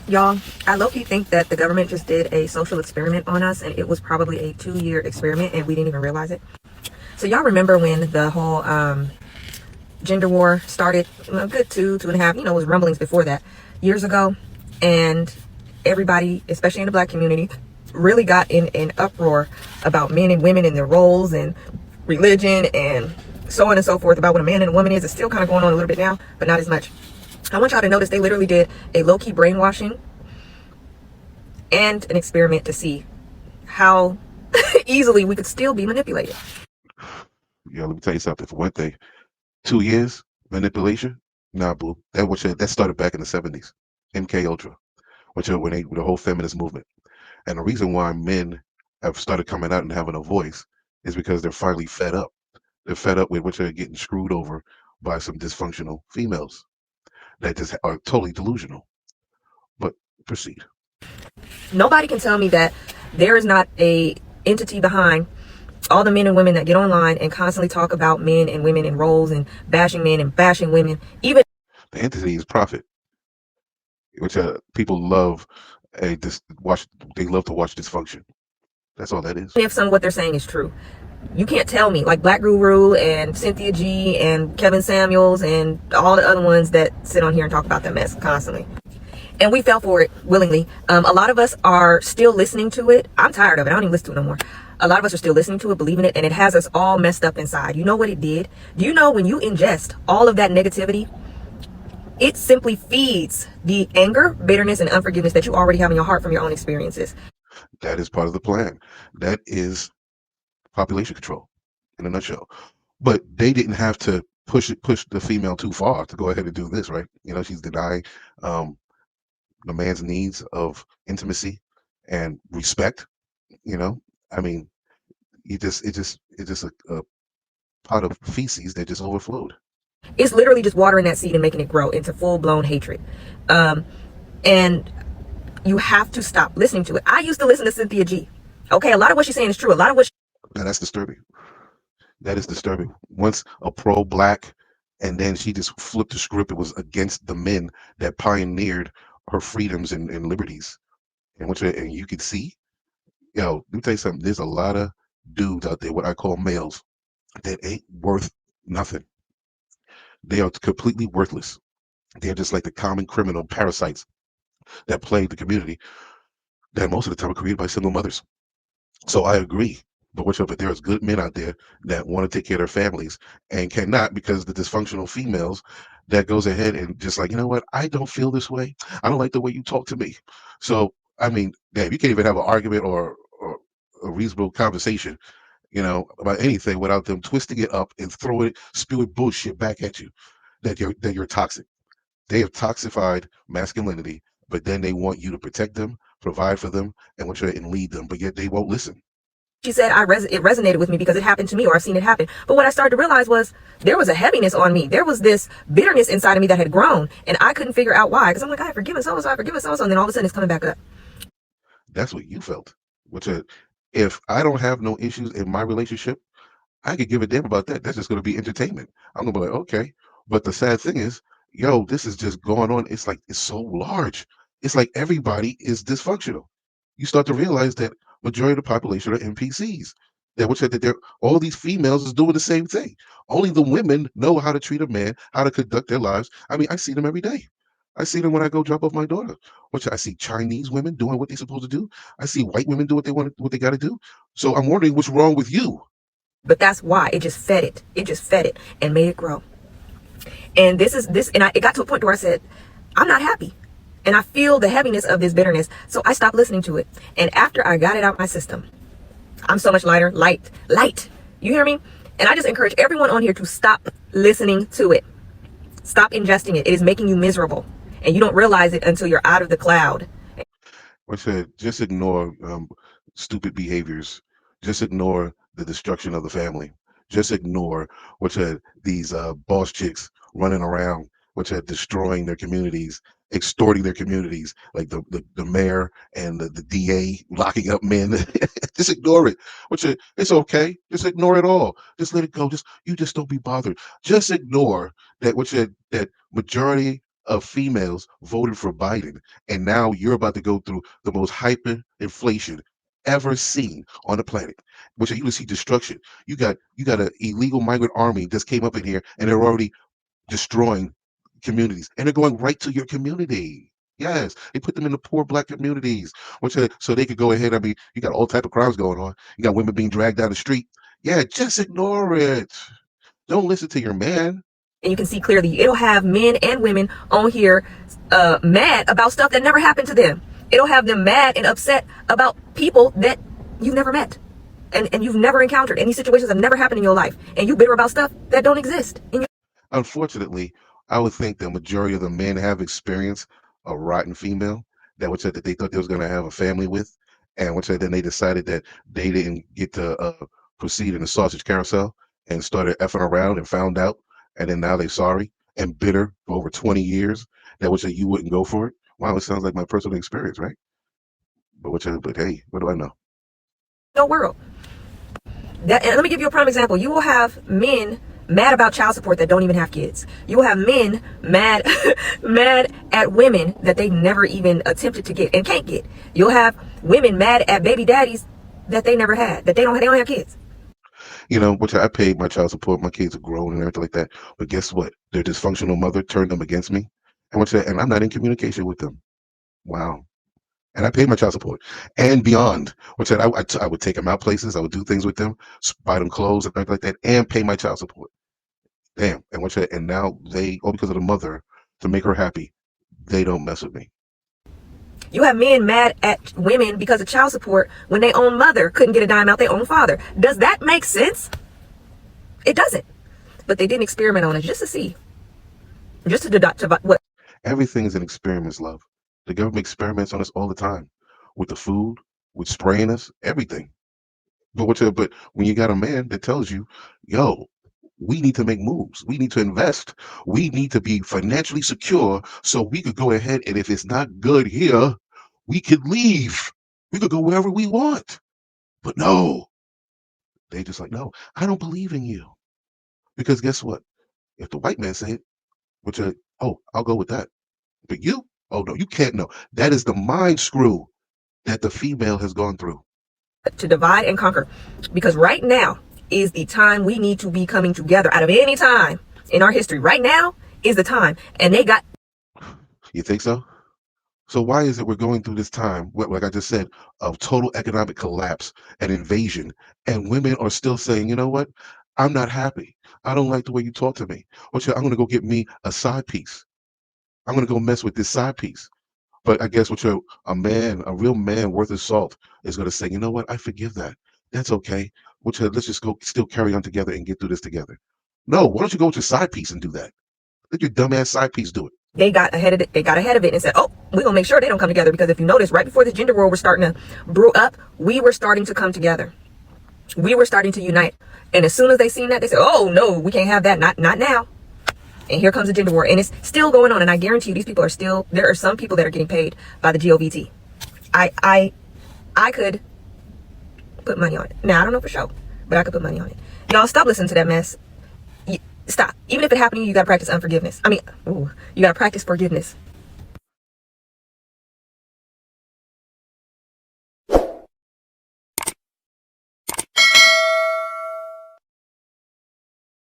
Y'all, I low-key think that the government just did a social experiment on us, and it was probably a 2-year experiment, and we didn't even realize it. So y'all remember when the whole gender war started? A good 2.5, it was rumblings before that, years ago. And everybody, especially in the black community, really got in an uproar about men and women and their roles and religion and so on and so forth, about what a man and a woman is. It's still kind of going on a little bit now, but not as much. I want y'all to notice they literally did a low-key brainwashing and an experiment to see how easily we could still be manipulated. Yeah, let me tell you something. For one thing, 2 years manipulation. Nah, boo. That started back in the '70s. MK Ultra, when the whole feminist movement. And the reason why men have started coming out and having a voice is because they're finally fed up. They're fed up with which they're getting screwed over by some dysfunctional females that just are totally delusional. But proceed. Nobody can tell me that there is not a entity behind all the men and women that get online and constantly talk about men and women and roles and bashing men and bashing women. Even The entity is profit, which people love. Watch. They love to watch dysfunction. That's all that is. if some of what they're saying is true, you can't tell me, like Black Guru and Cynthia G and Kevin Samuels and all the other ones that sit on here and talk about that mess constantly. And we fell for it willingly. A lot of us are still listening to it. I'm tired of it. I don't even listen to it no more. A lot of us are still listening to it, believing it, and it has us all messed up inside. You know what it did? Do you know when you ingest all of that negativity, it simply feeds the anger, bitterness, and unforgiveness that you already have in your heart from your own experiences. That is part of the plan. That is population control in a nutshell. But they didn't have to push the female too far to go ahead and do this, right? She's denying um, the man's needs of intimacy and respect. You know, I mean, it's just a pot of feces that just overflowed. It's literally just watering that seed and making it grow into full-blown hatred. And you have to stop listening to it. I used to listen to Cynthia G. Okay, a lot of what she's saying is true. A lot of what Now that's disturbing. That is disturbing. Once a pro-black, and then she just flipped the script. It was against the men that pioneered her freedoms and liberties, and you could see, let me tell you something. There's a lot of dudes out there, what I call males, that ain't worth nothing. They are completely worthless. They're just like the common criminal parasites that plague the community that most of the time are created by single mothers. So I agree. But there's good men out there that want to take care of their families and cannot because the dysfunctional females that goes ahead and just like, you know what, I don't feel this way. I don't like the way you talk to me. So, I mean, damn, you can't even have an argument or a reasonable conversation, about anything without them twisting it up and spewing bullshit back at you that you're toxic. They have toxified masculinity, but then they want you to protect them, provide for them, and lead them, but yet they won't listen. she said, it resonated with me because it happened to me, or I've seen it happen. But what I started to realize was there was a heaviness on me. There was this bitterness inside of me that had grown, and I couldn't figure out why. Because I'm like, I have forgiven so-and-so, I forgiven so-and-so, and then all of a sudden it's coming back up. That's what you felt. If I don't have no issues in my relationship, I could give a damn about that. That's just going to be entertainment. I'm going to be like, okay. But the sad thing is, this is just going on. It's like, it's so large. It's like everybody is dysfunctional. You start to realize that majority of the population are NPCs. All these females is doing the same thing. Only the women know how to treat a man, how to conduct their lives. I mean, I see them every day. I see them when I go drop off my daughter. I see Chinese women doing what they're supposed to do. I see white women do what they got to do. So I'm wondering what's wrong with you. But that's why it just fed it. It just fed it and made it grow. And it got to a point where I said, I'm not happy. And I feel the heaviness of this bitterness. So I stopped listening to it. And after I got it out my system, I'm so much light. You hear me? And I just encourage everyone on here to stop listening to it. Stop ingesting it. It is making you miserable. And you don't realize it until you're out of the cloud. Just ignore stupid behaviors. Just ignore the destruction of the family. Just ignore these boss chicks running around, destroying their communities, extorting their communities, like the mayor and the DA locking up men. Just ignore it. It's okay. Just ignore it all. Just let it go. You just don't be bothered. Just ignore that. That majority of females voted for Biden, and now you're about to go through the most hyperinflation ever seen on the planet, which you will see destruction. You got an illegal migrant army just came up in here, and they're already destroying communities, and they're going right to your community. Yes, they put them in the poor black communities, so they could go ahead. I mean, you got all type of crimes going on. You got women being dragged down the street. Yeah, just ignore it. Don't listen to your man. And you can see clearly it'll have men and women on here mad about stuff that never happened to them. It'll have them mad and upset about people that you've never met and you've never encountered. And these situations have never happened in your life. And you bitter about stuff that don't exist in your. Unfortunately, I would think the majority of the men have experienced a rotten female that would say that they thought they was going to have a family with, and which then they decided that they didn't get to proceed in the sausage carousel and started effing around and found out, and then now they're sorry and bitter for over 20 years. That would say you wouldn't go for it. Wow, it sounds like my personal experience, right? But hey, what do I know? No world. And let me give you a prime example. You will have men mad about child support that don't even have kids. You will have men mad mad at women that they never even attempted to get and can't get. You'll have women mad at baby daddies that they never had, that they don't have kids. You know, which I paid my child support. My kids are grown and everything like that. But guess what? Their dysfunctional mother turned them against me, and I'm not in communication with them. Wow. And I paid my child support and beyond, I would take them out places. I would do things with them, buy them clothes and things like that, and pay my child support. Damn. And now they, all because of the mother, to make her happy, they don't mess with me. You have men mad at women because of child support when their own mother couldn't get a dime out their own father. Does that make sense? It doesn't. But they didn't experiment on it just to see. Just to deduct what. Everything is an experiment, love. The government experiments on us all the time, with the food, with spraying us, everything. But when you got a man that tells you, yo, we need to make moves, we need to invest, we need to be financially secure so we could go ahead, and if it's not good here, we could leave. We could go wherever we want. But no, they just like, no, I don't believe in you. Because guess what? If the white man say it, oh, I'll go with that. But you, oh no, you can't know. That is the mind screw that the female has gone through. To divide and conquer. Because right now is the time we need to be coming together. Out of any time in our history, right now is the time. And they got. You think so? So why is it we're going through this time, like I just said, of total economic collapse and invasion, and women are still saying, you know what? I'm not happy. I don't like the way you talk to me. I'm going to go get me a side piece. I'm going to go mess with this side piece. But I guess a real man worth his salt is going to say, you know what? I forgive that. That's okay. Let's just go still carry on together and get through this together. No, why don't you go with your side piece and do that? Let your dumbass side piece do it. They got ahead of it. They got ahead of it and said, oh, we're going to make sure they don't come together. Because if you notice, right before this gender war was starting to brew up, we were starting to come together. We were starting to unite. And as soon as they seen that, they said, oh, no, we can't have that. Not now. And here comes the gender war. And it's still going on. And I guarantee you, these people are still, there are some people that are getting paid by the GOVT. I could put money on it. Now, I don't know for sure, but I could put money on it. Y'all stop listening to that mess. Stop. Even if it happened to you, you got to practice unforgiveness. You got to practice forgiveness.